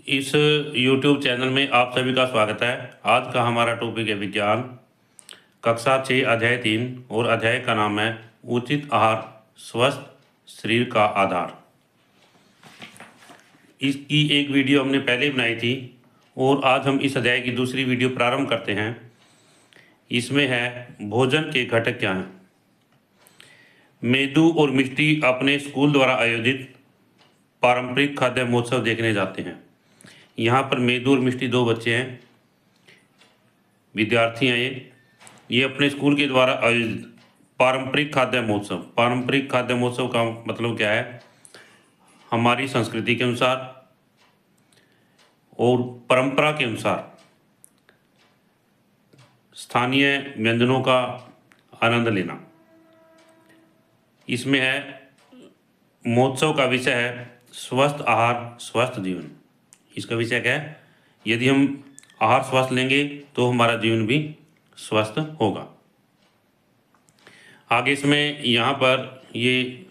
इस YouTube channel में आप सभी का स्वागत है। आज का हमारा टॉपिक है विज्ञान, कक्षा 6 अध्याय 3 और अध्याय का नाम है उचित आहार स्वस्थ शरीर का आधार। इसकी एक वीडियो हमने पहले बनाई थी और आज हम इस अध्याय की दूसरी वीडियो प्रारंभ करते हैं। इसमें है भोजन के घटक क्या हैं। मेदू और मिष्टी अपने स्कूल द्वारा आयोजित पारंपरिक खाद्य महोत्सव देखने जाते हैं। यहाँ पर मेदू और मिष्टी दो बच्चे हैं, विद्यार्थी हैं। ये अपने स्कूल के द्वारा आयोजित पारंपरिक खाद्य महोत्सव। पारंपरिक खाद्य महोत्सव का मतलब क्या है? हमारी संस्कृति के अनुसार और परंपरा के अनुसार स्थानीय व्यंजनों का आनंद लेना। इसमें है महोत्सव का विषय है स्वस्थ आहार स्वस्थ जीवन। इसका विषय क्या है? यदि हम आहार स्वस्थ लेंगे तो हमारा जीवन भी स्वस्थ होगा। आगे इसमें यहाँ पर ये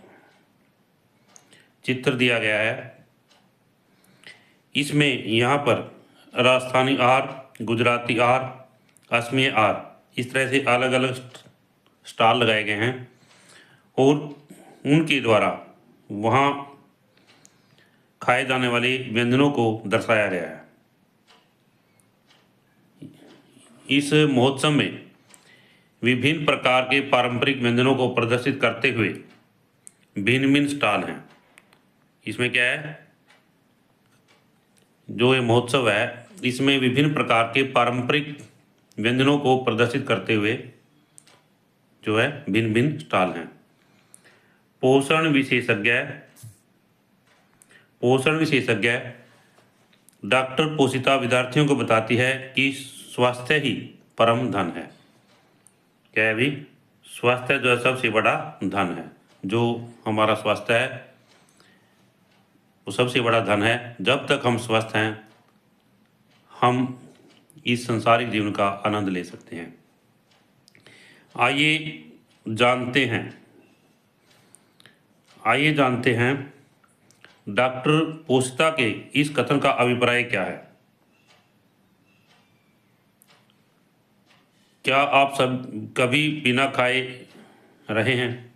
चित्र दिया गया है। इसमें यहाँ पर राजस्थानी आहार, गुजराती आहार, असमिया आहार, इस तरह से अलग अलग स्टॉल लगाए गए हैं और उनके द्वारा वहाँ खाए जाने वाले व्यंजनों को दर्शाया गया है। इस महोत्सव में विभिन्न प्रकार के पारंपरिक व्यंजनों को प्रदर्शित करते हुए भिन्न भिन्न स्टॉल हैं। इसमें क्या है, जो ये महोत्सव है इसमें विभिन्न प्रकार के पारंपरिक व्यंजनों को प्रदर्शित करते हुए जो है भिन्न भिन्न स्टॉल हैं। पोषण विशेषज्ञ डॉक्टर पोषिता विद्यार्थियों को बताती है कि स्वास्थ्य ही परम धन है। क्या है भी? स्वास्थ्य जो है सबसे बड़ा धन है। जो हमारा स्वास्थ्य है वो सबसे बड़ा धन है। जब तक हम स्वस्थ हैं हम इस संसारिक जीवन का आनंद ले सकते हैं। आइए जानते हैं डॉक्टर पोषिता के इस कथन का अभिप्राय क्या है। क्या आप सब कभी बिना खाए रहे हैं?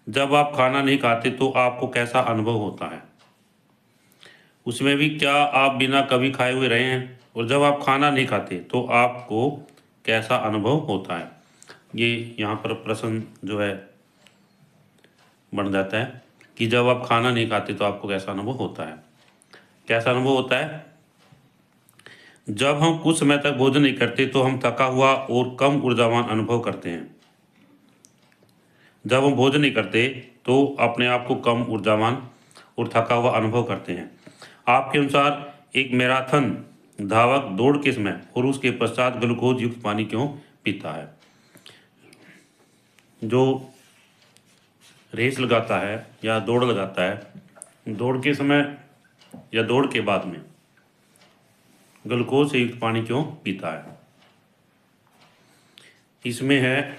जब आप खाना नहीं खाते तो आपको कैसा अनुभव होता है? उसमें भी क्या आप बिना कभी खाए हुए रहे हैं? और जब आप खाना नहीं खाते तो आपको कैसा अनुभव होता है? ये यहाँ पर प्रश्न जो है बन जाता है कि जब आप खाना नहीं खाते तो आपको कैसा अनुभव होता है। कैसा अनुभव होता है? जब हम कुछ समय तक भोजन नहीं करते तो हम थका हुआ और कम ऊर्जावान अनुभव करते हैं। जब हम भोजन नहीं करते तो अपने आप को कम ऊर्जावान और थका हुआ अनुभव करते हैं। आपके अनुसार एक मैराथन धावक दौड़ के समय और उसके पश्चात ग्लूकोज युक्त पानी क्यों पीता है? जो रेस लगाता है या दौड़ लगाता है, दौड़ के समय या दौड़ के बाद में ग्लूकोज से युक्त पानी क्यों पीता है? इसमें है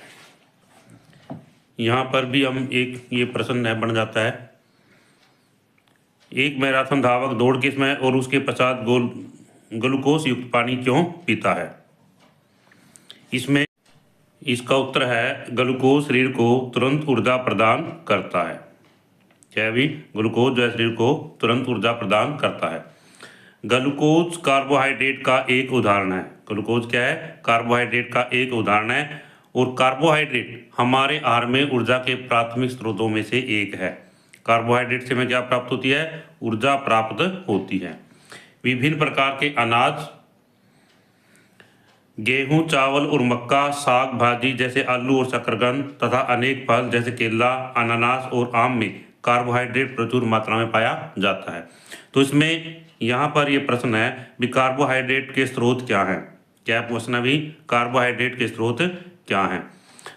यहाँ पर भी हम एक ये प्रश्न है बन जाता है। एक मैराथन धावक दौड़ के समय और उसके पश्चात ग्लूकोज युक्त पानी क्यों पीता है? इसमें इसका उत्तर है ग्लूकोज शरीर को तुरंत ऊर्जा प्रदान करता है। क्या भी? ग्लूकोज जो है शरीर को तुरंत ऊर्जा प्रदान करता है। ग्लूकोज कार्बोहाइड्रेट का एक उदाहरण है। ग्लूकोज क्या है? कार्बोहाइड्रेट का एक उदाहरण है। और कार्बोहाइड्रेट हमारे आहार में ऊर्जा के प्राथमिक स्रोतों में से एक है। कार्बोहाइड्रेट से हमें क्या प्राप्त होती है? ऊर्जा प्राप्त होती है। विभिन्न प्रकार के अनाज, गेहूं, चावल और मक्का, साग भाजी जैसे आलू और शकरकंद तथा अनेक फल जैसे केला, अनानास और आम में कार्बोहाइड्रेट प्रचुर मात्रा में पाया जाता है। तो इसमें यहाँ पर ये प्रश्न है भी कार्बोहाइड्रेट के स्रोत क्या हैं? क्या प्रश्न है भी? कार्बोहाइड्रेट के स्रोत क्या हैं?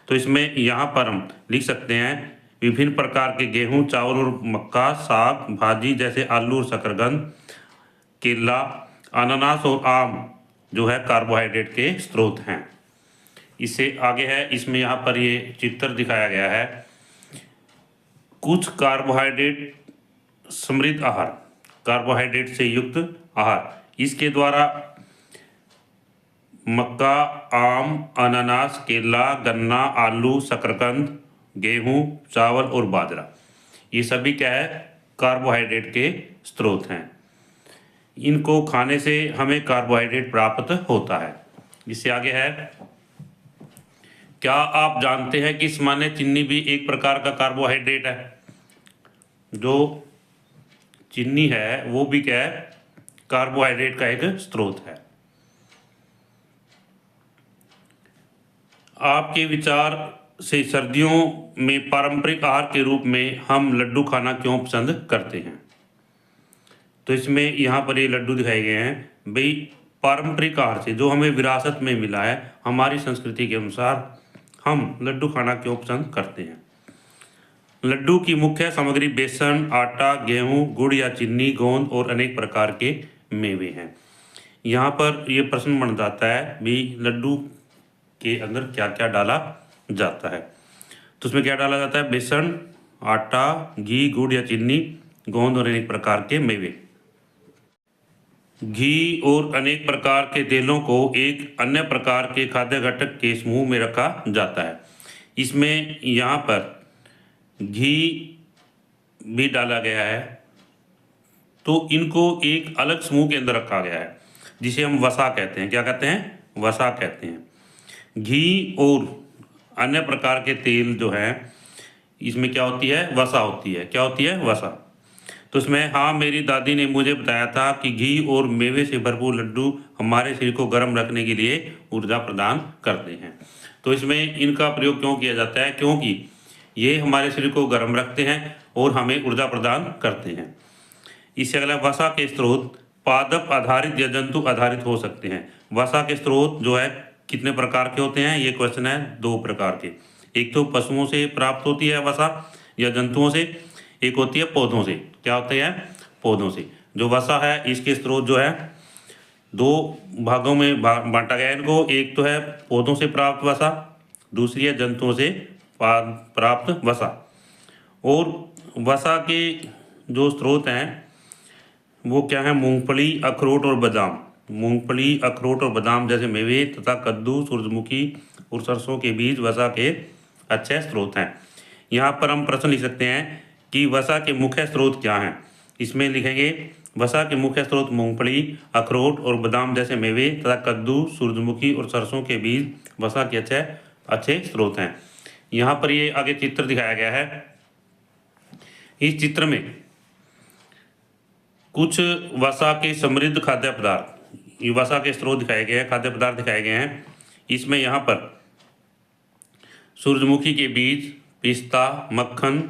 तो इसमें यहाँ पर हम लिख सकते हैं विभिन्न प्रकार के गेहूं, चावल और मक्का, साग भाजी जैसे आलू और शकरकंद, केला, अनानास और आम जो है कार्बोहाइड्रेट के स्रोत हैं। इससे आगे है, इसमें यहाँ पर ये चित्र दिखाया गया है। कुछ कार्बोहाइड्रेट समृद्ध आहार कार्बोहाइड्रेट से युक्त आहार। इसके द्वारा मक्का, आम, अनानास, केला, गन्ना, आलू, शकरकंद, गेहूं, चावल और बाजरा, ये सभी क्या है, कार्बोहाइड्रेट के स्रोत हैं। इनको खाने से हमें कार्बोहाइड्रेट प्राप्त होता है। इससे आगे है, क्या आप जानते हैं कि सामान्य चीनी भी एक प्रकार का कार्बोहाइड्रेट है? जो चीनी है वो भी क्या है, कार्बोहाइड्रेट का एक स्रोत है। आपके विचार से सर्दियों में पारंपरिक आहार के रूप में हम लड्डू खाना क्यों पसंद करते हैं? तो इसमें यहाँ पर ये लड्डू दिखाए गए हैं। भाई पारंपरिक आहार से जो हमें विरासत में मिला है, हमारी संस्कृति के अनुसार हम लड्डू खाना क्यों पसंद करते हैं? लड्डू की मुख्य सामग्री बेसन, आटा, गेहूं, गुड़ या चीनी, गोंद और अनेक प्रकार के मेवे हैं। यहाँ पर ये प्रश्न बन जाता है भी लड्डू के अंदर क्या क्या डाला जाता है। तो उसमें क्या डाला जाता है, बेसन, आटा, घी, गुड़ या चीनी, गोंद और अनेक प्रकार के मेवे। घी और अनेक प्रकार के तेलों को एक अन्य प्रकार के खाद्य घटक के समूह में रखा जाता है। इसमें यहाँ पर घी भी डाला गया है, तो इनको एक अलग समूह के अंदर रखा गया है जिसे हम वसा कहते हैं। क्या कहते हैं? वसा कहते हैं। घी और अन्य प्रकार के तेल जो हैं, इसमें क्या होती है, वसा होती है। क्या होती है? वसा। तो इसमें हाँ, मेरी दादी ने मुझे बताया था कि घी और मेवे से भरपूर लड्डू हमारे शरीर को गर्म रखने के लिए ऊर्जा प्रदान करते हैं। तो इसमें इनका प्रयोग क्यों किया जाता है? क्योंकि ये हमारे शरीर को गर्म रखते हैं और हमें ऊर्जा प्रदान करते हैं। इससे अगला, वसा के स्रोत पादप आधारित या जंतु आधारित हो सकते हैं। वसा के स्रोत जो है कितने प्रकार के होते हैं? ये क्वेश्चन है 2 प्रकार के। एक तो पशुओं से प्राप्त होती है वसा या जंतुओं से, एक होती है पौधों से। क्या होते हैं? पौधों से। जो वसा है इसके स्रोत जो है 2 भागों में बांटा गया है इनको। एक तो है पौधों से प्राप्त वसा, दूसरी है जंतुओं से प्राप्त वसा। और वसा के जो स्रोत हैं वो क्या है? मूंगफली, अखरोट और बादाम। मूंगफली, अखरोट और बादाम जैसे मेवे तथा कद्दू, सूरजमुखी और सरसों के बीज वसा के अच्छे स्रोत हैं। यहाँ पर हम प्रश्न लिख सकते हैं कि वसा के मुख्य स्रोत क्या हैं। इसमें लिखेंगे वसा के मुख्य स्रोत मूंगफली, अखरोट और बादाम जैसे मेवे तथा कद्दू, सूरजमुखी और सरसों के बीज वसा के अच्छे स्रोत हैं। यहाँ पर ये आगे चित्र दिखाया गया है। इस चित्र में कुछ वसा के समृद्ध खाद्य पदार्थ, ये वसा के स्रोत दिखाए गए हैं, खाद्य पदार्थ दिखाए गए हैं। इसमें यहाँ पर सूरजमुखी के बीज, पिस्ता, मक्खन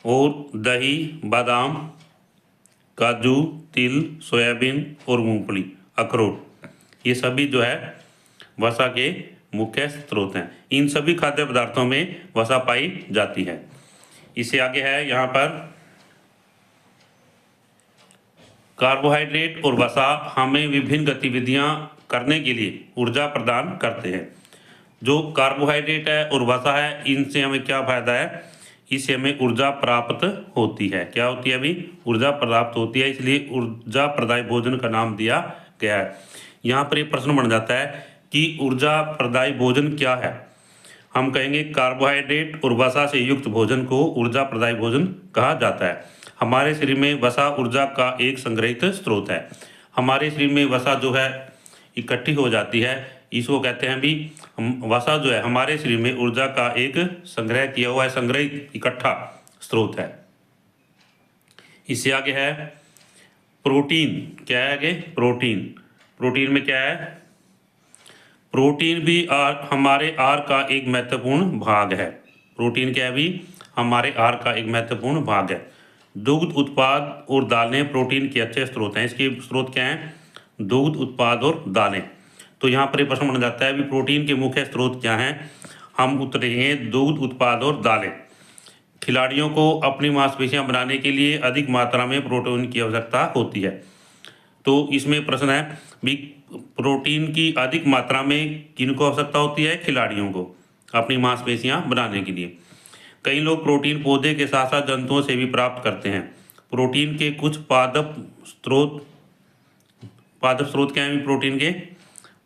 और दही, बादाम, काजू, तिल, सोयाबीन और मूंगफली, अखरोट, ये सभी जो है वसा के मुख्य स्रोत हैं। इन सभी खाद्य पदार्थों में वसा पाई जाती है। इससे आगे है यहाँ पर, कार्बोहाइड्रेट और वसा हमें विभिन्न गतिविधियाँ करने के लिए ऊर्जा प्रदान करते हैं। जो कार्बोहाइड्रेट है और वसा है, इनसे हमें क्या फायदा है? इससे हमें ऊर्जा प्राप्त होती है। क्या होती है? अभी ऊर्जा प्राप्त होती है, इसलिए ऊर्जा प्रदायी भोजन का नाम दिया गया है। यहाँ पर एक प्रश्न बन जाता है कि ऊर्जा प्रदायी भोजन क्या है? हम कहेंगे कार्बोहाइड्रेट और वसा से युक्त भोजन को ऊर्जा प्रदायी भोजन कहा जाता है। हमारे शरीर में वसा ऊर्जा का एक संग्रहित स्रोत है। हमारे शरीर में वसा जो है इकट्ठी हो जाती है, इसको कहते हैं भी वसा जो है हमारे शरीर में ऊर्जा का एक संग्रह किया हुआ है, संग्रहित इकट्ठा स्रोत है। इससे आगे है प्रोटीन। क्या है आगे? प्रोटीन। प्रोटीन में क्या है? प्रोटीन भी हमारे आहार का एक महत्वपूर्ण भाग है। प्रोटीन क्या है? भी हमारे आहार का एक महत्वपूर्ण भाग है। दुग्ध उत्पाद और दालें प्रोटीन के अच्छे स्रोत हैं। इसके स्रोत क्या हैं? दुग्ध उत्पाद और दालें। तो यहाँ पर प्रश्न बन जाता है भी प्रोटीन के मुख्य स्रोत क्या हैं? हम उत्तर देंगे दुग्ध उत्पाद और दालें। खिलाड़ियों को अपनी मांसपेशियां बनाने के लिए अधिक मात्रा में प्रोटीन की आवश्यकता होती है। तो इसमें प्रश्न है भी प्रोटीन की अधिक मात्रा में किनको आवश्यकता होती है? खिलाड़ियों को अपनी मांसपेशियां बनाने के लिए। कई लोग प्रोटीन पौधे के साथ साथ जंतुओं से भी प्राप्त करते हैं। प्रोटीन के कुछ पादप स्रोत क्या हैं प्रोटीन के?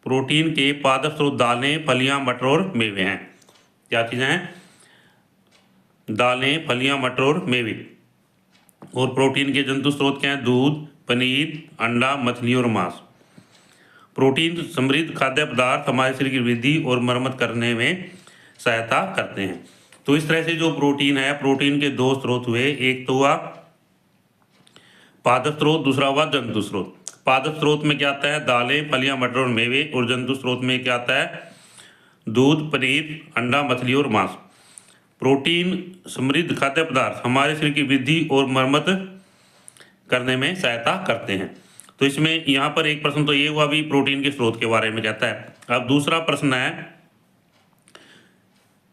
प्रोटीन के पादप स्रोत दालें, फलियां, मटर और मेवे हैं। क्या चीज़ें हैं? दालें, फलियां, मटर और मेवे। और प्रोटीन के जंतु स्रोत क्या हैं? दूध, पनीर, अंडा, मछली और मांस। प्रोटीन समृद्ध खाद्य पदार्थ हमारे शरीर की वृद्धि और मरम्मत करने में सहायता करते हैं। तो इस तरह से जो प्रोटीन है, प्रोटीन के दो स्रोत हुए, एक तो हुआ पादप स्रोत, दूसरा हुआ जंतु स्रोत। पादप स्रोत में क्या आता है? दालें, फलियां, मटर और मेवे। और जंतु स्रोत में क्या आता है? दूध, पनीर, अंडा, मछली और मांस। प्रोटीन समृद्ध खाद्य पदार्थ हमारे शरीर की वृद्धि और मरम्मत करने में सहायता करते हैं। तो इसमें यहाँ पर एक प्रश्न तो ये हुआ भी प्रोटीन के स्रोत के बारे में कहता है। अब दूसरा प्रश्न है,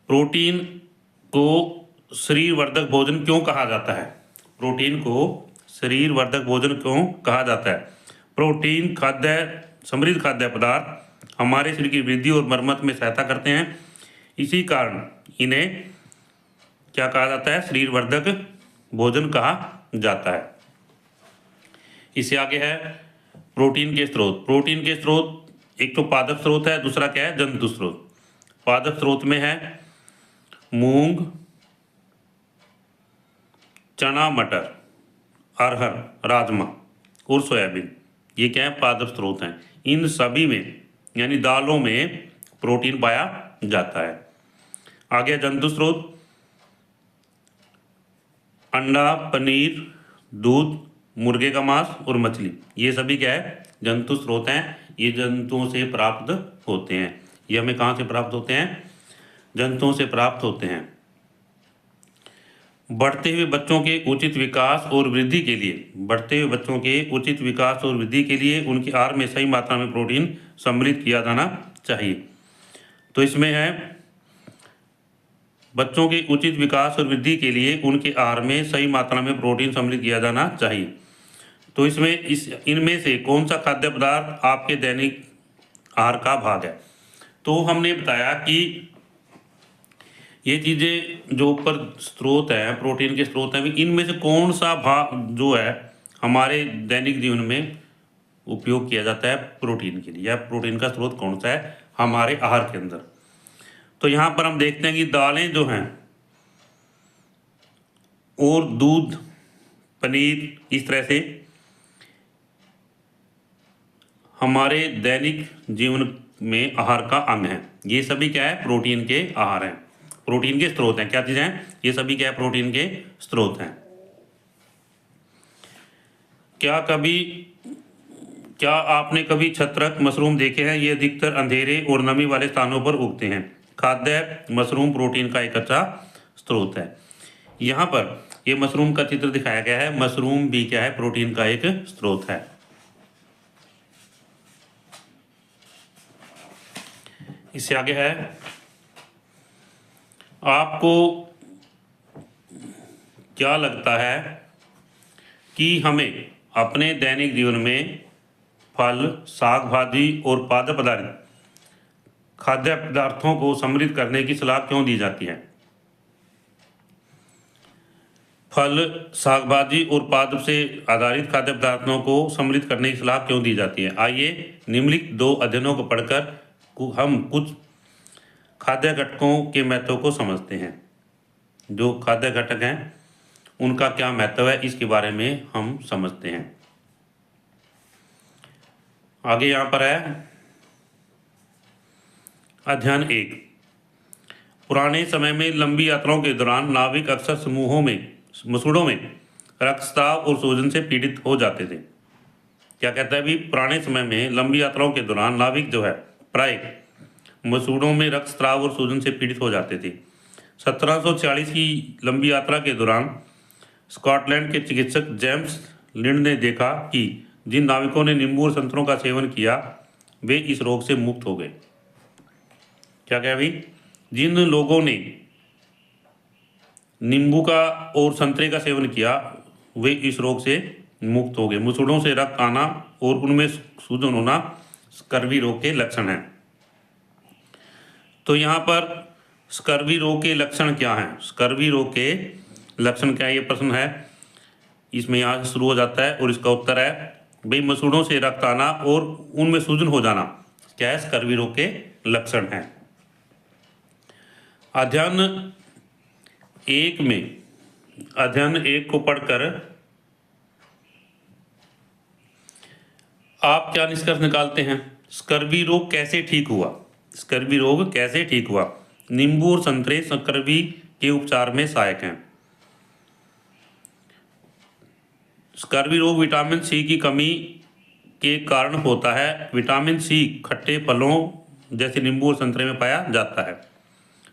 प्रोटीन को शरीर वर्धक भोजन क्यों कहा जाता है? प्रोटीन को शरीर वर्धक भोजन क्यों कहा जाता है? प्रोटीन समृद्ध खाद्य पदार्थ हमारे शरीर की वृद्धि और मरम्मत में सहायता करते हैं। इसी कारण इन्हें क्या कहा जाता है? शरीर वर्धक भोजन कहा जाता है। इससे आगे है प्रोटीन के स्रोत। प्रोटीन के स्रोत एक तो पादप स्रोत है, दूसरा क्या है? जंतु स्रोत। पादप स्रोत में है मूंग, चना, मटर, अरहर, राजमा और सोयाबीन। ये क्या है? पादप स्रोत हैं। इन सभी में यानी दालों में प्रोटीन पाया जाता है। आगे जंतु स्रोत, अंडा, पनीर, दूध, मुर्गे का मांस और मछली। ये सभी क्या है? जंतु स्रोत हैं। ये जंतुओं से प्राप्त होते हैं। ये हमें कहाँ से प्राप्त होते हैं? जंतुओं से प्राप्त होते हैं। बढ़ते हुए बच्चों के उचित विकास और वृद्धि के लिए उनके आहार में सही मात्रा में प्रोटीन सम्मिलित किया जाना चाहिए। तो इसमें है बच्चों के उचित विकास और वृद्धि के लिए उनके आहार में सही मात्रा में प्रोटीन सम्मिलित किया जाना चाहिए। तो इनमें से कौन सा खाद्य पदार्थ आपके दैनिक आहार का भाग है? तो हमने बताया कि ये चीज़ें जो ऊपर स्रोत हैं, प्रोटीन के स्रोत हैं, इनमें से कौन सा भाग जो है हमारे दैनिक जीवन में उपयोग किया जाता है प्रोटीन के लिए, या प्रोटीन का स्रोत कौन सा है हमारे आहार के अंदर? तो यहाँ पर हम देखते हैं कि दालें जो हैं और दूध, पनीर, इस तरह से हमारे दैनिक जीवन में आहार का अंग है। ये सभी क्या है? प्रोटीन के आहार हैं, प्रोटीन के स्रोत हैं। क्या चीज़ें हैं? ये सभी क्या है? प्रोटीन के स्रोत हैं। क्या आपने कभी छत्रक मशरूम देखे हैं? ये अधिकतर अंधेरे और नमी वाले स्थानों पर उगते हैं। खाद्य मशरूम प्रोटीन का एक अच्छा स्रोत है। यहाँ पर ये मशरूम का चित्र दिखाया गया है। मशरूम भी क्या है? प्रोटीन का एक स्रोत है। इससे आगे है, आपको क्या लगता है कि हमें अपने दैनिक जीवन में फल, साग, भाजी और खाद्य पदार्थों को समृद्ध करने की सलाह क्यों दी जाती है? फल, साग, भाजी और पादप से आधारित खाद्य पदार्थों को समृद्ध करने की सलाह क्यों दी जाती है? आइए निम्नलिखित दो अध्ययनों को पढ़कर हम कुछ खाद्य घटकों के महत्व को समझते हैं। जो खाद्य घटक हैं उनका क्या महत्व है, इसके बारे में हम समझते हैं। आगे यहाँ पर है अध्ययन 1। पुराने समय में लंबी यात्राओं के दौरान नाविक अक्सर मसूड़ों में रक्तस्राव और सूजन से पीड़ित हो जाते थे। क्या कहता है? भी पुराने समय में लंबी यात्राओं के दौरान नाविक जो है प्राय मसूड़ों में रक्तस्राव और सूजन से पीड़ित हो जाते थे। 1746 की लंबी यात्रा के दौरान स्कॉटलैंड के चिकित्सक जेम्स लिंड ने देखा कि जिन नाविकों ने नींबू और संतरों का सेवन किया वे इस रोग से मुक्त हो गए। क्या कहा भाई? जिन लोगों ने नींबू का और संतरे का सेवन किया वे इस रोग से मुक्त हो गए। मसूड़ों से रक्त आना और उनमें सूजन होना स्कर्वी रोग के लक्षण हैं। तो यहाँ पर स्कर्वी रोग के लक्षण क्या हैं? स्कर्वी रोग के लक्षण क्या है? ये प्रश्न है। इसमें यहाँ से शुरू हो जाता है और इसका उत्तर है भाई मसूड़ों से रक्त आना और उनमें सूजन हो जाना क्या है, स्कर्वी रोग के लक्षण हैं। अध्ययन एक को पढ़कर आप क्या निष्कर्ष निकालते हैं? स्कर्वी रोग कैसे ठीक हुआ? स्कर्वी रोग कैसे ठीक हुआ? नींबू और संतरे स्कर्वी के उपचार में सहायक हैं। स्कर्वी रोग विटामिन सी की कमी के कारण होता है। विटामिन सी खट्टे फलों जैसे नींबू और संतरे में पाया जाता है,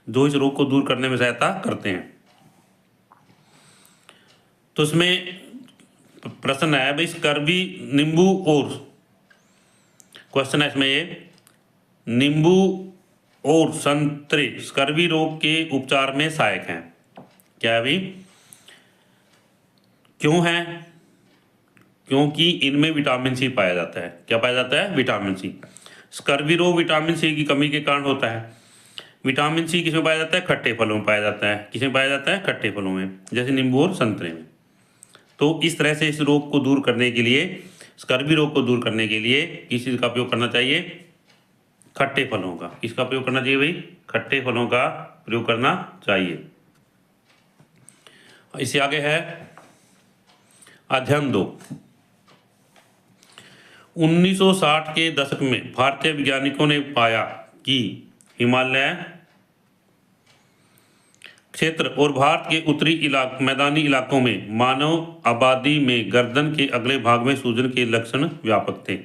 जो इस रोग को दूर करने में सहायता करते हैं। तो इसमें प्रश्न है भाई स्कर्वी नींबू और क्वेश्चन है इसमें ये, नींबू और संतरे स्कर्वी रोग के उपचार में सहायक हैं। क्या है भाई? क्यों है? क्योंकि इनमें विटामिन सी पाया जाता है। क्या पाया जाता है? Vitamin C. स्कर्वी रोग विटामिन सी की कमी के कारण होता है। विटामिन सी किसमें पाया जाता है? खट्टे फलों में पाया जाता है। किसमें पाया जाता है? खट्टे फलों में, जैसे नींबू और संतरे में। तो इस तरह से इस रोग को दूर करने के लिए, स्कर्वी रोग को दूर करने के लिए किस चीज़ का उपयोग करना चाहिए? खट्टे फलों का। किसका प्रयोग करना चाहिए भाई? खट्टे फलों का प्रयोग करना चाहिए। इससे आगे है अध्ययन 2। 1960 के दशक में भारतीय वैज्ञानिकों ने पाया कि हिमालय क्षेत्र और भारत के उत्तरी मैदानी इलाकों में मानव आबादी में गर्दन के अगले भाग में सूजन के लक्षण व्यापक थे।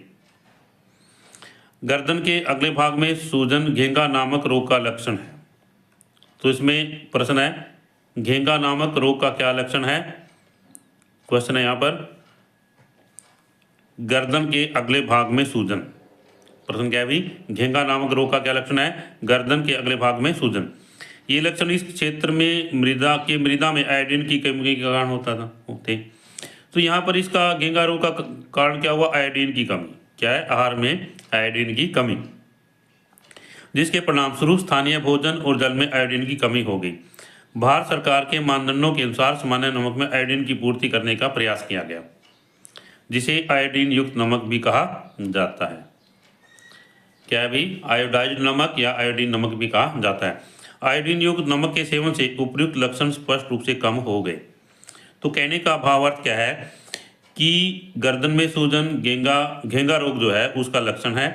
गर्दन के अगले भाग में सूजन घेंगा नामक रोग का लक्षण है। तो इसमें प्रश्न है घेंगा नामक रोग का क्या लक्षण है? क्वेश्चन है यहाँ पर गर्दन के अगले भाग में सूजन। प्रश्न क्या है भाई? घेंगा नामक रोग का क्या लक्षण है? गर्दन के अगले भाग में सूजन। ये लक्षण इस क्षेत्र में मृदा में आयोडीन की कमी के कारण होते। तो यहाँ पर इसका घेंगा रोग का कारण क्या हुआ? आयोडीन की कमी। क्या है? आहार में आयोडीन की कमी, जिसके परिणाम स्वरूप स्थानीय भोजन और जल में आयोडीन की कमी हो गई। भारत सरकार के मानदंडों के अनुसार सामान्य नमक में आयोडीन की पूर्ति करने का प्रयास किया गया, जिसे आयोडीन युक्त नमक भी कहा जाता है। क्या है भाई? आयोडाइज्ड नमक या आयोडीन नमक भी कहा जाता है। आयोडीन युक्त नमक के सेवन से उपयुक्त लक्षण स्पष्ट रूप से कम हो गए। तो कहने का भावार्थ क्या है कि गर्दन में सूजन घेंगा रोग जो है उसका लक्षण है,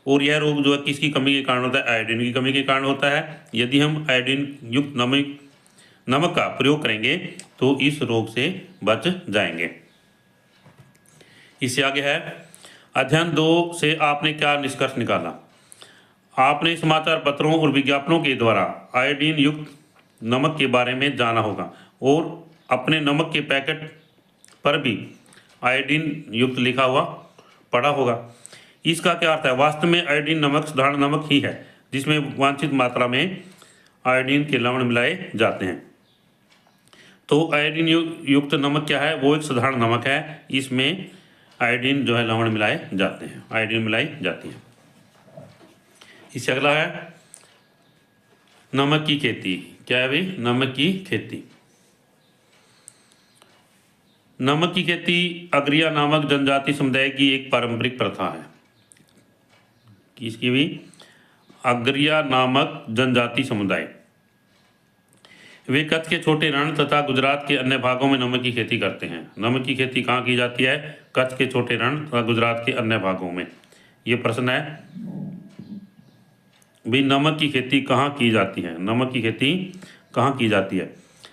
और यह रोग जो है किसकी कमी के कारण होता है? आयोडीन की कमी के कारण होता है। यदि हम आयोडीन युक्त नमक का प्रयोग करेंगे तो इस रोग से बच जाएंगे। इससे आगे है अध्ययन 2 से आपने क्या निष्कर्ष निकाला? आपने समाचार पत्रों और विज्ञापनों के द्वारा आयोडीन युक्त नमक के बारे में जाना होगा और अपने नमक के पैकेट पर भी आयोडीन युक्त लिखा हुआ पढ़ा होगा। इसका क्या अर्थ है? वास्तव में आयोडीन नमक साधारण नमक ही है, जिसमें वांछित मात्रा में आयोडीन के लवण मिलाए जाते हैं। तो आयोडीन युक्त नमक क्या है? वो एक साधारण नमक है, इसमें आयोडीन जो है लवण मिलाए जाते हैं, आयोडीन मिलाई जाती है। इससे अगला है नमक की खेती। क्या है भाई? नमक की खेती। नमक की खेती अगरिया नामक जनजाति समुदाय की एक पारंपरिक प्रथा है। किसकी भी? अगरिया नामक जनजाति समुदाय। वे कच्छ के छोटे रण तथा गुजरात के अन्य भागों में नमक की खेती करते हैं। नमक की खेती कहाँ की जाती है? कच्छ के छोटे रण तथा गुजरात के अन्य भागों में। ये प्रश्न है भाई नमक की खेती कहाँ की जाती है? नमक की खेती कहाँ की जाती है?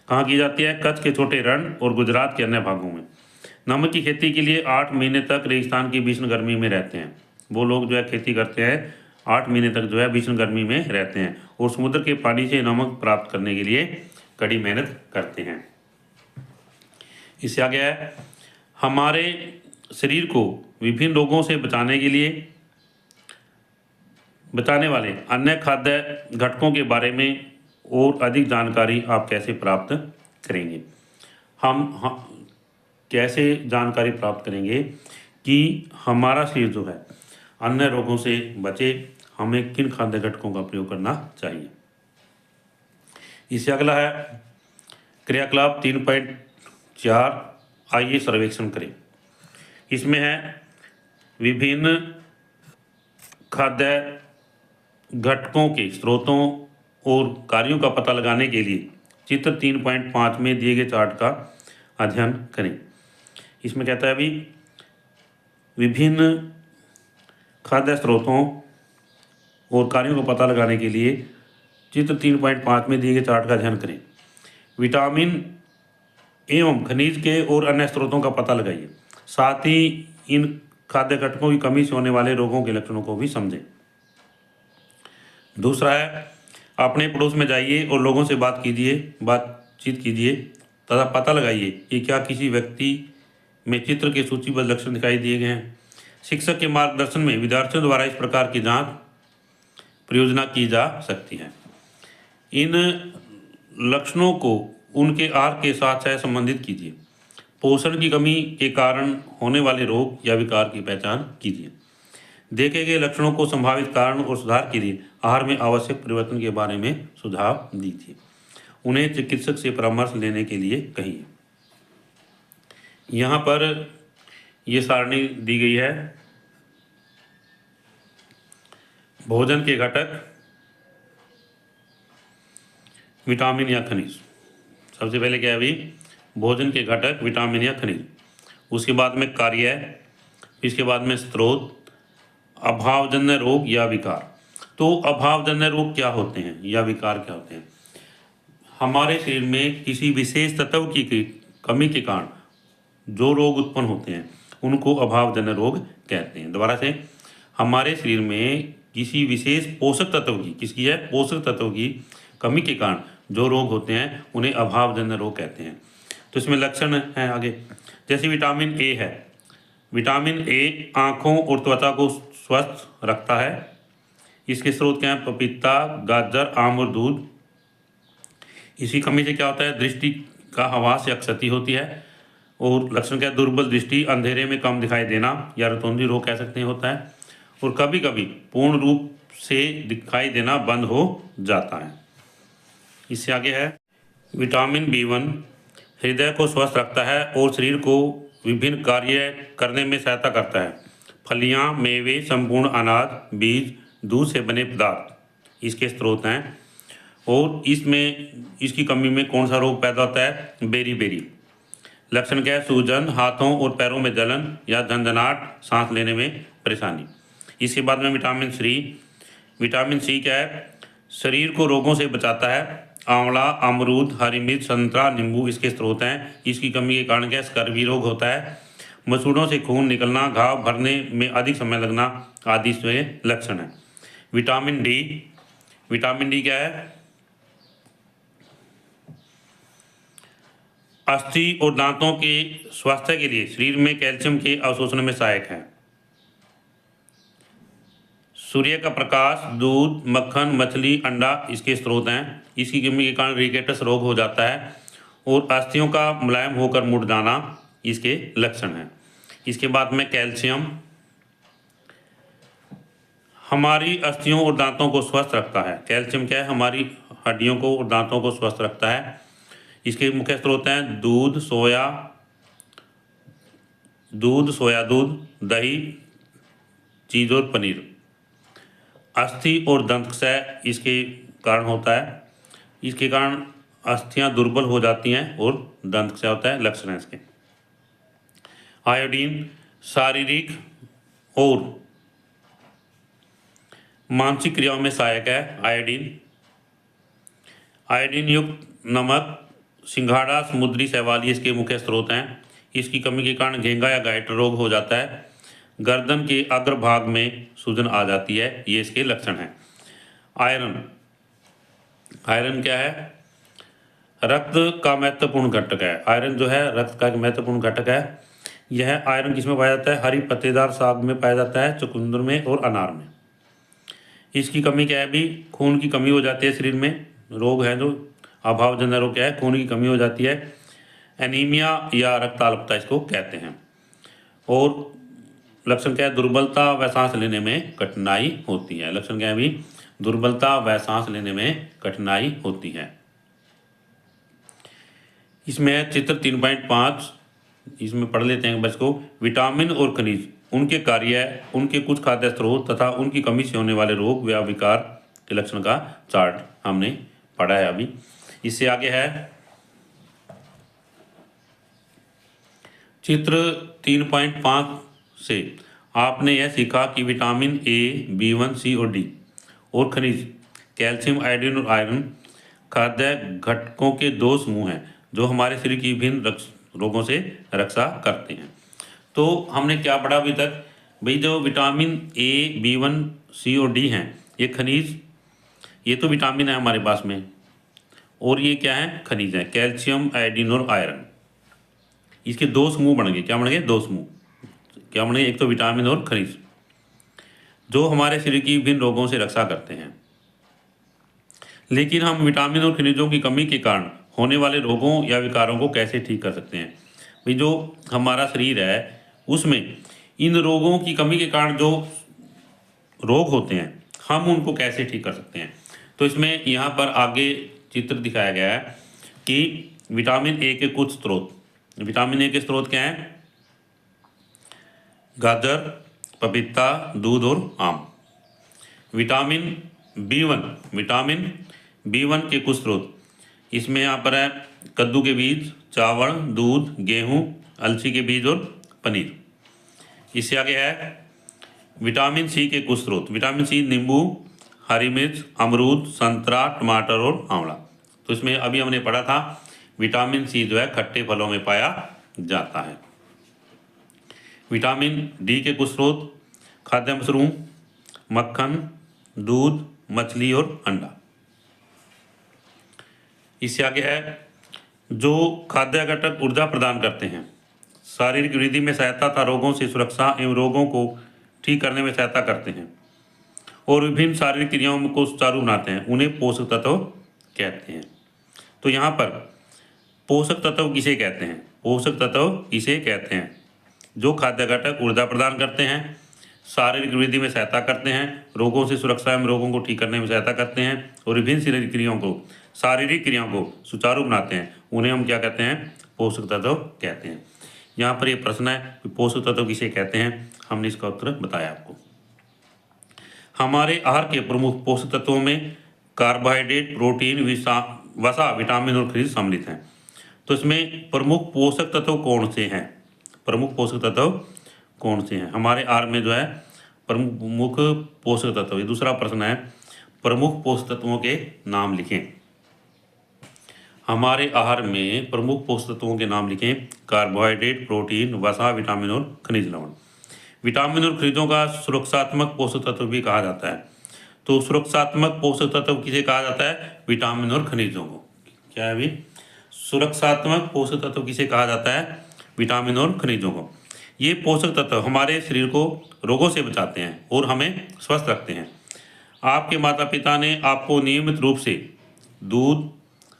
कहाँ की जाती है? कच्छ के छोटे रण और गुजरात के अन्य भागों में। नमक की खेती के लिए 8 महीने तक रेगिस्तान की भीषण गर्मी में रहते हैं। वो लोग जो है खेती करते हैं 8 महीने तक जो है भीषण गर्मी में रहते हैं और समुद्र के पानी से नमक प्राप्त करने के लिए कड़ी मेहनत करते हैं। इससे आगे है हमारे शरीर को विभिन्न रोगों से बचाने वाले अन्य खाद्य घटकों के बारे में और अधिक जानकारी आप कैसे प्राप्त करेंगे? हम कैसे जानकारी प्राप्त करेंगे कि हमारा शरीर जो है अन्य रोगों से बचे? हमें किन खाद्य घटकों का प्रयोग करना चाहिए? इससे अगला है क्रियाकलाप 3.4 आइए सर्वेक्षण करें। इसमें है विभिन्न खाद्य घटकों के स्रोतों और कार्यों का पता लगाने के लिए चित्र 3.5 में दिए गए चार्ट का अध्ययन करें। इसमें कहता है अभी विभिन्न खाद्य स्रोतों और कार्यों का पता लगाने के लिए चित्र 3.5 में दिए गए चार्ट का अध्ययन करें। विटामिन एवं खनिज के और अन्य स्रोतों का पता लगाइए। साथ ही इन खाद्य घटकों की कमी से होने वाले रोगों के लक्षणों को भी समझें। दूसरा है अपने पड़ोस में जाइए और लोगों से बातचीत कीजिए तथा पता लगाइए कि क्या किसी व्यक्ति में चित्र के सूचीबद्ध लक्षण दिखाई दिए गए हैं। शिक्षक के मार्गदर्शन में विद्यार्थियों द्वारा इस प्रकार की जांच परियोजना की जा सकती है। इन लक्षणों को उनके आहार के साथ संबंधित कीजिए। पोषण की कमी के कारण होने वाले रोग या विकार की पहचान कीजिए। देखे गए लक्षणों को संभावित कारण और सुधार के लिए आहार में आवश्यक परिवर्तन के बारे में सुझाव दीजिए। उन्हें चिकित्सक से परामर्श लेने के लिए कहिए। यहाँ पर ये सारणी दी गई है। भोजन के घटक, विटामिन या खनिज। सबसे पहले क्या है अभी, भोजन के घटक, विटामिन या खनिज। उसके बाद में कार्य, इसके बाद में स्रोत, अभावजन्य रोग या विकार। तो अभावजन्य रोग क्या होते हैं या विकार क्या होते हैं? हमारे शरीर में किसी विशेष तत्व की कमी के कारण जो रोग उत्पन्न होते हैं उनको अभावजन्य रोग कहते हैं। दोबारा से, हमारे शरीर में किसी विशेष पोषक तत्व की, किसकी है, पोषक तत्व की कमी के कारण जो रोग होते हैं उन्हें अभावजन्य रोग कहते हैं। तो इसमें लक्षण हैं आगे, जैसे विटामिन ए है। विटामिन ए आँखों और त्वचा को स्वस्थ रखता है। इसके स्रोत क्या हैं, पपीता, गाजर, आम और दूध। इसी कमी से क्या होता है, दृष्टि का हवास या क्षति होती है। और लक्षण क्या है, दुर्बल दृष्टि, अंधेरे में कम दिखाई देना या रतौंधी रोग कह सकते हैं होता है। और कभी कभी पूर्ण रूप से दिखाई देना बंद हो जाता है। इससे आगे है विटामिन B1 हृदय को स्वस्थ रखता है और शरीर को विभिन्न कार्य करने में सहायता करता है। फलियां, मेवे, संपूर्ण अनाज, बीज, दूध से बने पदार्थ इसके स्रोत हैं। और इसकी कमी में कौन सा रोग पैदा होता है, बेरी। लक्षण क्या है, सूजन, हाथों और पैरों में जलन या झंझनाहट, सांस लेने में परेशानी। इसके बाद में विटामिन सी क्या है, शरीर को रोगों से बचाता है। आंवला, अमरूद, हरी मिर्च, संतरा, नींबू इसके स्रोत हैं। इसकी कमी के कारण क्या, स्कर्वी रोग होता है। मसूड़ों से खून निकलना, घाव भरने में अधिक समय लगना आदि से लक्षण है। विटामिन डी क्या है, अस्थि और दांतों के स्वास्थ्य के लिए शरीर में कैल्शियम के अवशोषण में सहायक है। सूर्य का प्रकाश, दूध, मक्खन, मछली, अंडा इसके स्रोत हैं। इसकी कमी के कारण रिकेटस रोग हो जाता है और अस्थियों का मुलायम होकर मुड़ जाना इसके लक्षण हैं। इसके बाद में कैल्शियम हमारी अस्थियों और दांतों को स्वस्थ रखता है। कैल्शियम क्या है, हमारी हड्डियों को और दांतों को स्वस्थ रखता है। इसके मुख्य स्रोत हैं दूध, सोया दूध, दही, चीज़ और पनीर। अस्थि और दंतक्षय इसके कारण होता है। इसके कारण अस्थियां दुर्बल हो जाती हैं और दंतक्षय होता है, लक्षण है इसके। आयोडीन शारीरिक और मानसिक क्रियाओं में सहायक है। आयोडीन युक्त नमक, सिंघाड़ा, समुद्री शैवाल इसके मुख्य स्रोत हैं। इसकी कमी के कारण घेंगा या गाइटर रोग हो जाता है। गर्दन के अग्रभाग में सूजन आ जाती है, ये इसके लक्षण हैं। आयरन क्या है, रक्त का महत्वपूर्ण घटक है। आयरन जो है रक्त का एक महत्वपूर्ण घटक है। यह आयरन किसमें पाया जाता है, हरी पत्तेदार साग में पाया जाता है, चुकंदर में और अनार में। इसकी कमी क्या है, भी खून की कमी हो जाती है। शरीर में रोग है जो अभावजन्य रोग क्या है, खून की कमी हो जाती है। एनीमिया या रक्ताल्पता इसको कहते हैं। और लक्षण क्या है, दुर्बलता व सांस लेने में कठिनाई होती है। लक्षण क्या है भी, दुर्बलता व सांस लेने में कठिनाई होती है। इसमें चित्र 3.5 इसमें पढ़ लेते हैं बस को। विटामिन और खनिज, उनके कार्य, उनके कुछ खाद्य स्रोत तथा उनकी कमी से होने वाले रोग या विकार के लक्षण का चार्ट हमने पढ़ा है अभी। इससे आगे है चित्र 3.5 से आपने यह सीखा कि विटामिन ए, B1, C और डी और खनिज कैल्शियम, आयोडीन और आयरन खाद्य घटकों के दो समूह हैं जो हमारे शरीर की विभिन्न रोगों से रक्षा करते हैं। तो हमने क्या पढ़ा अभी तक भाई, जो विटामिन ए, B1, C और डी हैं ये खनिज, ये तो विटामिन है हमारे पास में, और ये क्या है, खनिज है, कैल्शियम, आयोडीन और आयरन। इसके दो समूह बन गए, क्या बन गए, दो समूह क्या बन गए, एक तो विटामिन और खनिज जो हमारे शरीर की विभिन्न रोगों से रक्षा करते हैं। लेकिन हम विटामिन और खनिजों की कमी के कारण होने वाले रोगों या विकारों को कैसे ठीक कर सकते हैं। भाई जो हमारा शरीर है उसमें इन रोगों की कमी के कारण जो रोग होते हैं हम उनको कैसे ठीक कर सकते हैं। तो इसमें यहाँ पर आगे चित्र दिखाया गया है कि विटामिन ए के कुछ स्रोत। विटामिन ए के स्रोत क्या हैं, गाजर, पपीता, दूध और आम। विटामिन बी वन के कुछ स्रोत, इसमें यहाँ पर है कद्दू के बीज, चावल, दूध, गेहूँ, अलसी के बीज और पनीर। इससे आगे है विटामिन सी के कुछ स्रोत। विटामिन सी नींबू, हरी मिर्च, अमरूद, संतरा, टमाटर और आंवला। तो इसमें अभी हमने पढ़ा था विटामिन सी जो है खट्टे फलों में पाया जाता है। विटामिन डी के कुछ स्रोत, खाद्य मशरूम, मक्खन, दूध, मछली और अंडा। इससे आगे है जो खाद्य घटक ऊर्जा प्रदान करते हैं, शारीरिक वृद्धि में सहायता तथा रोगों से सुरक्षा एवं रोगों को ठीक करने में सहायता करते हैं और विभिन्न शारीरिक क्रियाओं को सुचारू बनाते हैं, उन्हें पोषक तत्व कहते हैं। तो यहाँ पर पोषक तत्व किसे कहते हैं, पोषक तत्व किसे कहते हैं, जो खाद्य घटक ऊर्जा प्रदान करते हैं, शारीरिक वृद्धि में सहायता करते हैं, रोगों से सुरक्षा एवं रोगों को ठीक करने में सहायता करते हैं और विभिन्न शारीरिक क्रियाओं को सुचारू बनाते हैं, उन्हें हम क्या कहते हैं, पोषक तत्व कहते हैं। यहाँ पर ये प्रश्न है कि पोषक तत्व किसे कहते हैं, हमने इसका उत्तर बताया आपको। हमारे आहार के प्रमुख पोषक तत्वों में कार्बोहाइड्रेट, प्रोटीन, वसा, विटामिन और खनिज सम्मिलित हैं। तो इसमें प्रमुख पोषक तत्व कौन से हैं, प्रमुख पोषक तत्व कौन से हैं हमारे आहार में जो है, प्रमुख पोषक तत्व। ये दूसरा प्रश्न है, प्रमुख पोषक तत्वों के नाम लिखें। हमारे आहार में प्रमुख पोषक तत्वों के नाम लिखें, कार्बोहाइड्रेट, प्रोटीन, वसा, विटामिन और खनिज लवण। विटामिन और खनिजों का सुरक्षात्मक पोषक तत्व भी कहा जाता है। तो सुरक्षात्मक पोषक तत्व किसे कहा जाता है, विटामिन और खनिजों को। क्या है अभी, सुरक्षात्मक पोषक तत्व किसे कहा जाता है, विटामिन और खनिजों को। ये पोषक तत्व हमारे शरीर को रोगों से बचाते हैं और हमें स्वस्थ रखते हैं। आपके माता पिता ने आपको नियमित रूप से दूध,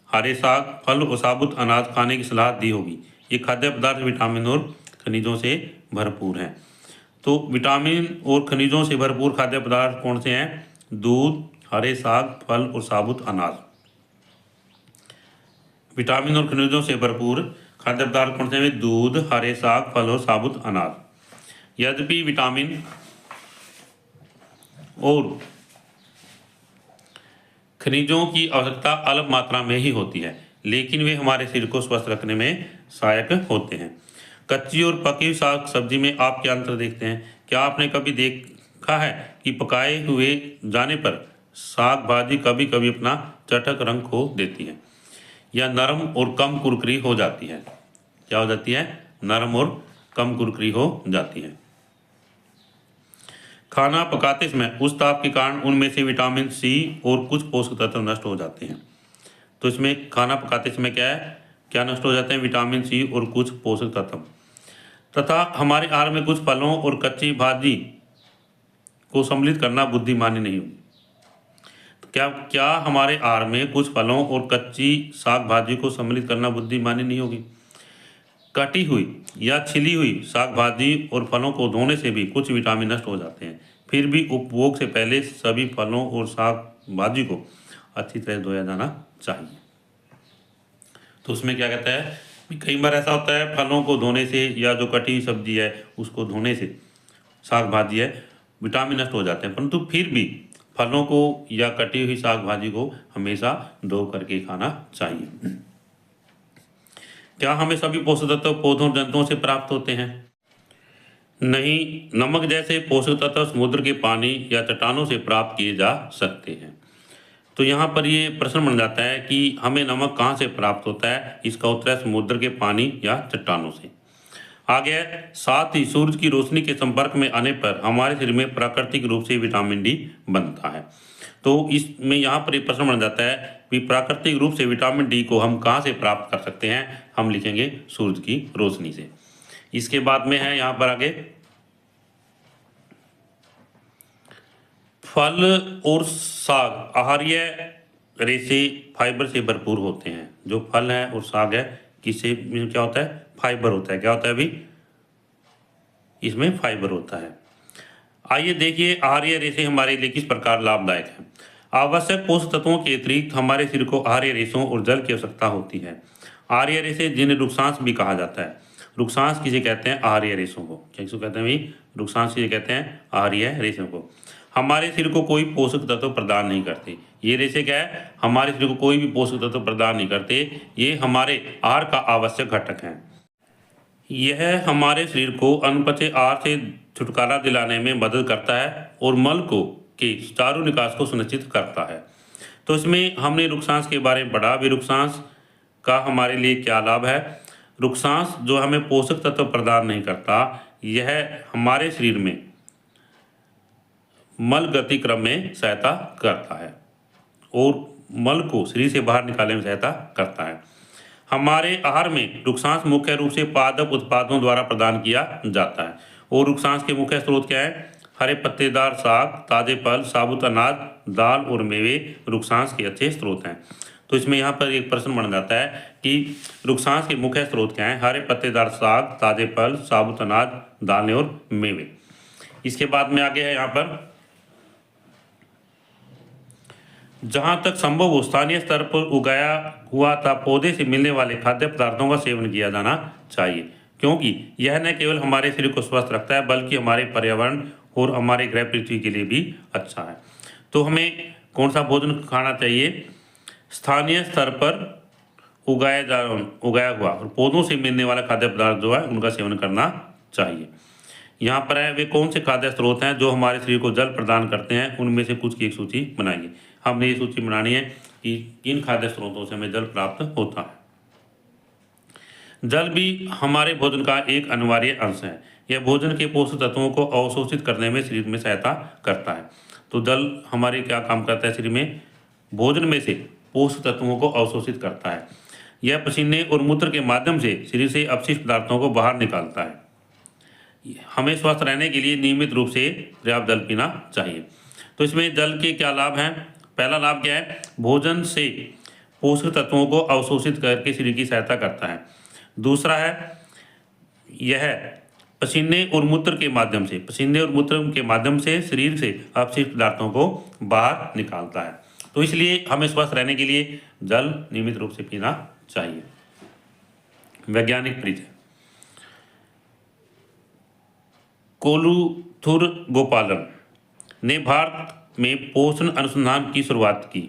हरे साग, फल और साबुत अनाज खाने की सलाह दी होगी। ये खाद्य पदार्थ विटामिन और खनिजों से भरपूर हैं। तो विटामिन और खनिजों से भरपूर खाद्य पदार्थ कौन से हैं, दूध, हरे साग, फल और साबुत अनाज। विटामिन और खनिजों से भरपूर खाद्य पदार्थ कौन से हैं, दूध, हरे साग, फल और साबुत अनाज। यद्यपि विटामिन और खनिजों की आवश्यकता अलग मात्रा में ही होती है, लेकिन वे हमारे शरीर को स्वस्थ रखने में सहायक होते हैं। कच्ची और पकी साग सब्जी में आप क्या अंतर देखते हैं। क्या आपने कभी देखा है कि पकाए हुए जाने पर साग भाजी कभी कभी अपना चटक रंग खो देती है या नरम और कम कुरकुरी हो जाती है। क्या हो जाती है, नरम और कम कुरकुरी हो जाती है। खाना पकाते समय उस ताप के कारण उनमें से विटामिन सी और कुछ पोषक तत्व नष्ट हो जाते हैं। तो इसमें खाना पकाते समय क्या है, क्या नष्ट हो जाते हैं, विटामिन सी और कुछ पोषक तत्व। तथा हमारे आहार में कुछ फलों और कच्ची भाजी को सम्मिलित करना बुद्धिमानी नहीं होगी। तो क्या हमारे आहार में कुछ फलों और कच्ची साग भाजी को सम्मिलित करना बुद्धिमानी नहीं होगी। कटी हुई या छिली हुई साग भाजी और फलों को धोने से भी कुछ विटामिन नष्ट हो जाते हैं। फिर भी उपभोग से पहले सभी फलों और साग भाजी को अच्छी तरह धोया जाना चाहिए। तो उसमें क्या कहता है कई बार ऐसा होता है फलों को धोने से या जो कटी हुई सब्जी है उसको धोने से, साग भाजी है, विटामिन नष्ट हो जाते हैं, परंतु फिर भी फलों को या कटी हुई साग भाजी को हमेशा धो करके खाना चाहिए। क्या हमें सभी पोषक तत्व पौधों और जंतुओं से प्राप्त होते हैं? नहीं, नमक जैसे पोषक तत्व समुद्र के पानी या चट्टानों से प्राप्त किए जा सकते हैं। तो यहाँ पर ये प्रश्न बन जाता है कि हमें नमक कहाँ से प्राप्त होता है? इसका उत्तर है समुद्र के पानी या चट्टानों से। आगे है, साथ ही सूरज की रोशनी के संपर्क में आने पर हमारे शरीर में प्राकृतिक रूप से विटामिन डी बनता है। तो इसमें यहाँ पर एक प्रश्न बन जाता है कि प्राकृतिक रूप से विटामिन डी को हम कहाँ से प्राप्त कर सकते हैं? हम लिखेंगे सूरज की रोशनी से। इसके बाद में है यहाँ पर आगे, फल और साग आहार्य रेशे फाइबर से भरपूर होते हैं। जो फल है और साग है किससे क्या होता है? फाइबर होता है। क्या होता है अभी? इसमें फाइबर होता है। आइए देखिए आहार्य रेशे हमारे लिए किस प्रकार लाभदायक है। आवश्यक पोषक तत्वों के अतिरिक्त हमारे शरीर को आहार्य रेशों और जल की आवश्यकता होती है। आहार्य रेशे जिन्हें रुक्षांश भी कहा जाता है। रुक्षांश किसे कहते हैं? आहार्य रेशों को। किसको कहते हैं भाई? रुक्षांश किसे कहते हैं? आहार्य रेशों को। हमारे शरीर को कोई पोषक तत्व प्रदान नहीं करते। ये रेशे क्या है? हमारे शरीर को कोई भी पोषक तत्व प्रदान नहीं करते। ये हमारे आहार का आवश्यक घटक हैं। यह हमारे शरीर को अनपचे आहार से छुटकारा दिलाने में मदद करता है और मल को के सुचारू निकास को सुनिश्चित करता है। तो इसमें हमने रुक्षांश के बारे में पढ़ा। अभी रुक्षांश का हमारे लिए क्या लाभ है? रुक्षांश जो हमें पोषक तत्व प्रदान नहीं करता, यह हमारे शरीर में मल गति क्रम में सहायता करता है और मल को शरीर से बाहर निकालने में सहायता करता है। हमारे आहार में रुक्षांश मुख्य रूप से पादप उत्पादों द्वारा प्रदान किया जाता है और रुक्षांश के मुख्य स्रोत क्या है? हरे पत्तेदार साग, ताजे फल, साबुत अनाज, दाल और मेवे रुक्षांश के अच्छे स्रोत हैं। तो इसमें यहाँ पर एक प्रश्न बन जाता है कि रुक्षांश के मुख्य स्रोत क्या हैं? हरे पत्तेदार साग, ताजे फल, साबुत अनाज, दालें और मेवे। इसके बाद में आगे है यहाँ पर, जहाँ तक संभव हो स्थानीय स्तर पर उगाया हुआ था पौधे से मिलने वाले खाद्य पदार्थों का सेवन किया जाना चाहिए, क्योंकि यह न केवल हमारे शरीर को स्वस्थ रखता है बल्कि हमारे पर्यावरण और हमारे ग्रह पृथ्वी के लिए भी अच्छा है। तो हमें कौन सा भोजन खाना चाहिए? स्थानीय स्तर पर उगाया हुआ और पौधों से मिलने वाला खाद्य पदार्थ जो है उनका सेवन करना चाहिए। यहाँ पर है वे कौन से खाद्य स्रोत हैं जो हमारे शरीर को जल प्रदान करते हैं, उनमें से कुछ की एक सूची बनाइए। हमने ये सूची बनानी है कि किन खाद्य स्रोतों से हमें जल प्राप्त होता है। जल भी हमारे भोजन का एक अनिवार्य अंश है। यह भोजन के पोषक तत्वों को अवशोषित करने में शरीर में सहायता करता है। तो जल हमारे क्या काम करता है? शरीर में भोजन में से पोषक तत्वों को अवशोषित करता है। यह पसीने और मूत्र के माध्यम से शरीर से अपशिष्ट पदार्थों को बाहर निकालता है। हमें स्वस्थ रहने के लिए नियमित रूप से पर्याप्त जल पीना चाहिए। तो इसमें जल के क्या लाभ हैं? पहला लाभ क्या है? भोजन से पोषक तत्वों को अवशोषित करके शरीर की सहायता करता है। दूसरा है, यह पसीने और मूत्र के माध्यम से शरीर से अपशिष्ट पदार्थों को बाहर निकालता है। तो इसलिए हमें स्वस्थ रहने के लिए जल नियमित रूप से पीना चाहिए। वैज्ञानिक परिचय। कोलुथुर गोपालन ने भारत में पोषण अनुसंधान की शुरुआत की।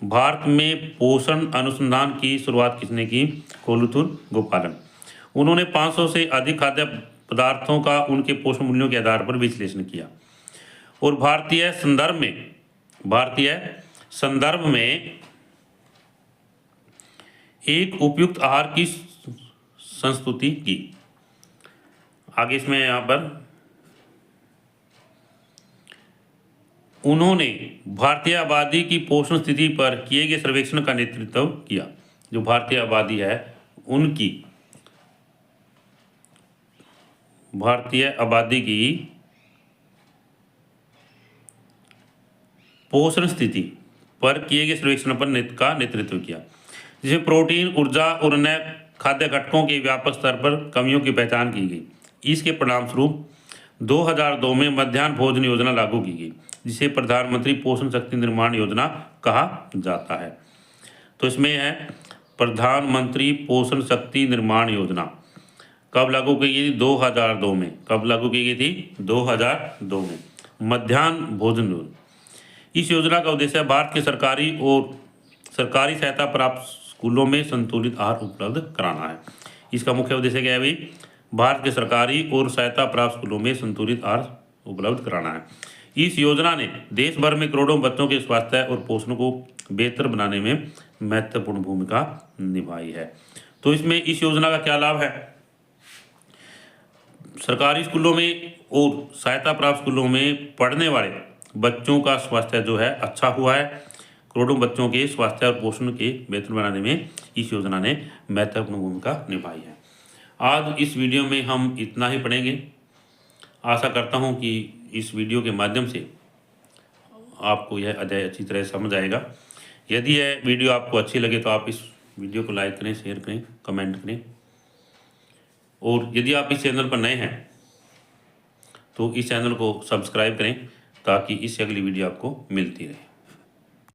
भारत में पोषण अनुसंधान की शुरुआत किसने की? कोलुथुर गोपालन। उन्होंने 500 से अधिक खाद्य पदार्थों का उनके पोषण मूल्यों के आधार पर विश्लेषण किया और भारतीय संदर्भ में एक उपयुक्त आहार की संस्तुति की। आगे इसमें यहाँ पर उन्होंने भारतीय आबादी की पोषण स्थिति पर किए गए सर्वेक्षण का नेतृत्व किया। जो भारतीय आबादी है उनकी भारतीय आबादी की पोषण स्थिति पर किए गए सर्वेक्षण पर का नेतृत्व किया, जिसमें प्रोटीन, ऊर्जा और अन्य खाद्य घटकों के व्यापक स्तर पर कमियों की पहचान की गई। इसके परिणामस्वरूप 2002 में मध्याह्न भोजन योजना लागू की गई, जिसे प्रधानमंत्री पोषण शक्ति निर्माण योजना कहा जाता है। तो इसमें है प्रधानमंत्री पोषण शक्ति निर्माण योजना कब लागू की गई थी? 2002 में। कब लागू की गई थी? 2002 में। मध्याह्न भोजन योजना, इस योजना का उद्देश्य भारत के सरकारी और सरकारी सहायता प्राप्त स्कूलों में संतुलित आहार उपलब्ध कराना है। इसका मुख्य उद्देश्य क्या है भाई? भारत के सरकारी और सहायता प्राप्त स्कूलों में संतुलित आहार उपलब्ध कराना है। इस योजना ने देश भर में करोड़ों बच्चों के स्वास्थ्य और पोषण को बेहतर बनाने में महत्वपूर्ण भूमिका निभाई है। तो इसमें इस योजना का क्या लाभ है? सरकारी स्कूलों में और सहायता प्राप्त स्कूलों में पढ़ने वाले बच्चों का स्वास्थ्य जो है अच्छा हुआ है। करोड़ों बच्चों के स्वास्थ्य और पोषण के बेहतर बनाने में इस योजना ने महत्वपूर्ण भूमिका निभाई है। आज इस वीडियो में हम इतना ही पढ़ेंगे। आशा करता हूं कि इस वीडियो के माध्यम से आपको यह अध्याय अच्छी तरह समझ आएगा। यदि यह वीडियो आपको अच्छी लगे तो आप इस वीडियो को लाइक करें, शेयर करें, कमेंट करें। और यदि आप इस चैनल पर नए हैं तो इस चैनल को सब्सक्राइब करें ताकि इससे अगली वीडियो आपको मिलती रहे।